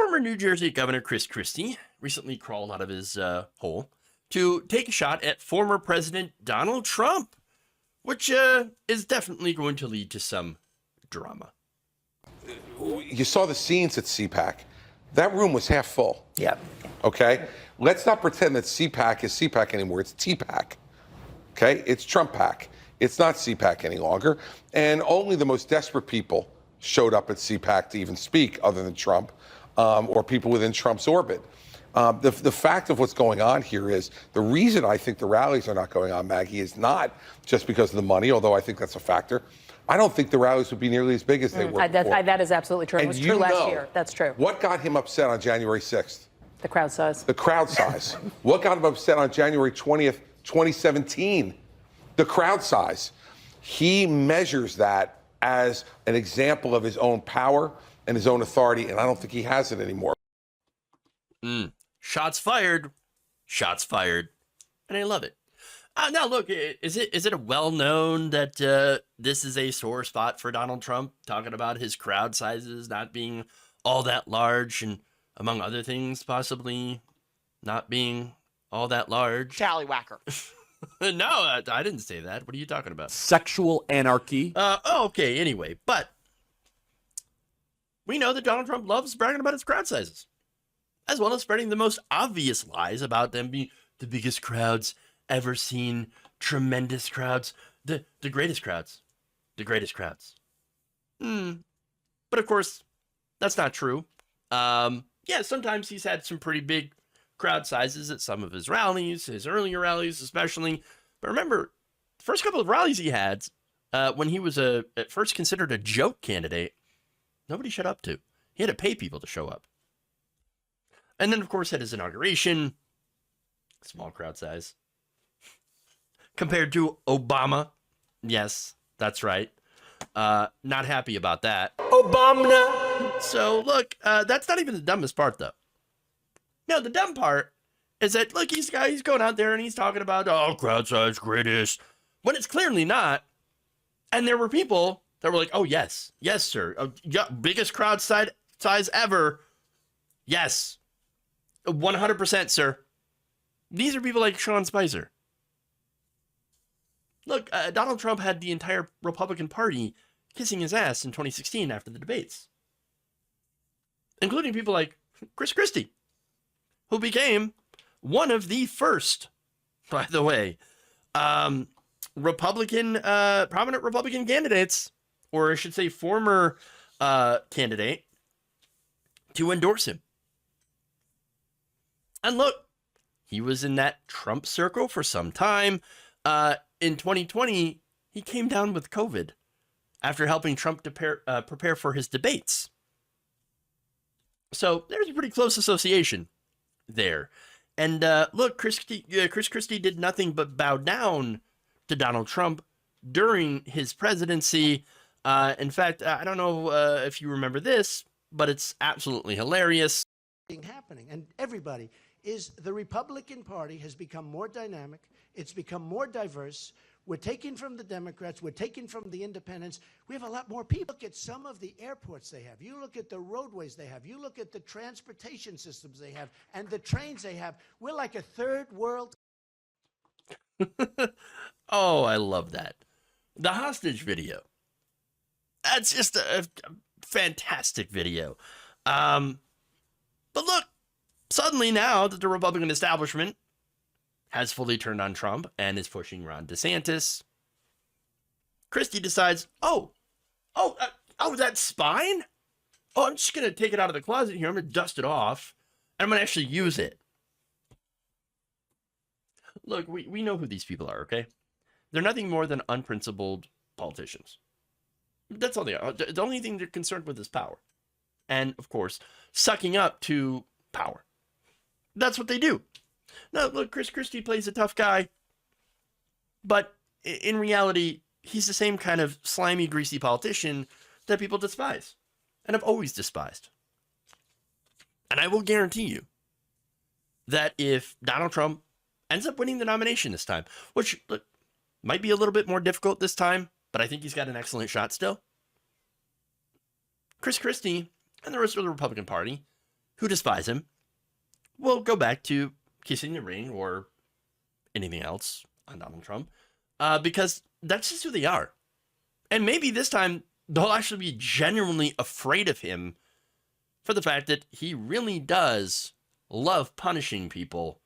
Former New Jersey Governor Christie recently crawled out of his hole to take a shot at former President Donald Trump, which is definitely going to lead to some drama. You saw the scenes at CPAC. That room was half full. Yeah. Okay? Let's not pretend that CPAC is CPAC anymore. It's TPAC. Okay? It's Trump PAC. It's not CPAC any longer. And only the most desperate people showed up at CPAC to even speak, other than Trump, or people within Trump's orbit. The fact of what's going on here is the reason I think the rallies are not going on, Maggie, is not just because of the money, although I think that's a factor. I don't think the rallies would be nearly as big as they were before. That is absolutely true. It was true last year. That's true. What got him upset on January 6th? The crowd size. The crowd size. What got him upset on January 20th, 2017? The crowd size. He measures that as an example of his own power and his own authority, and I don't think he has it anymore. Shots fired. Shots fired. And I love it. Now, look, is it a well-known that this is a sore spot for Donald Trump, talking about his crowd sizes not being all that large and, among other things, possibly not being all that large? Tallywhacker. No, I didn't say that. What are you talking about? Sexual anarchy. Okay, anyway, but we know that Donald Trump loves bragging about his crowd sizes, as well as spreading the most obvious lies about them being the biggest crowds ever seen, tremendous crowds, the greatest crowds, the greatest crowds. But of course, that's not true. Yeah, sometimes he's had some pretty big crowd sizes at some of his rallies, his earlier rallies especially. But remember, the first couple of rallies he had, when he was at first considered a joke candidate, nobody showed up to. He had to pay people to show up. And then, of course, at his inauguration, small crowd size. Compared to Obama. Yes, that's right. Not happy about that. Obama. So, look, that's not even the dumbest part, though. No, the dumb part is that, look, he's going out there and he's talking about, oh, crowd size greatest, when it's clearly not. And there were people that were like, oh, yes, sir. Yeah, biggest crowd size ever. Yes. 100%, sir. These are people like Sean Spicer. Look, Donald Trump had the entire Republican Party kissing his ass in 2016 after the debates, including people like Christie, who became one of the first, by the way, prominent Republican candidates, or I should say former candidate, to endorse him. And look, he was in that Trump circle for some time. In 2020, he came down with COVID after helping Trump to prepare for his debates. So there's a pretty close association there. And look, Chris Christie did nothing but bow down to Donald Trump during his presidency. In fact, I don't know if you remember this, but it's absolutely hilarious. Happening, and everybody is the Republican Party has become more dynamic. It's become more diverse. We're taking from the Democrats. We're taking from the independents. We have a lot more people. Look at some of the airports they have. You look at the roadways they have. You look at the transportation systems they have and the trains they have. We're like a third world. Oh, I love that. The hostage video. That's just a fantastic video. But look, suddenly now that the Republican establishment has fully turned on Trump and is pushing Ron DeSantis, Christie decides, that spine? Oh, I'm just going to take it out of the closet here. I'm going to dust it off, and I'm going to actually use it. Look, we know who these people are, okay? They're nothing more than unprincipled politicians. That's all they are. The only thing they're concerned with is power. And, of course, sucking up to power. That's what they do. Now, look, Chris Christie plays a tough guy, but in reality, he's the same kind of slimy, greasy politician that people despise and have always despised. And I will guarantee you that if Donald Trump ends up winning the nomination this time, which look, might be a little bit more difficult this time, but I think he's got an excellent shot still. Chris Christie and the rest of the Republican Party who despise him will go back to kissing the ring or anything else on Donald Trump, because that's just who they are. And maybe this time they'll actually be genuinely afraid of him for the fact that he really does love punishing people.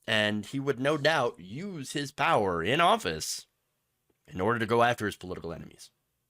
And he would no doubt use his power in office in order to go after his political enemies.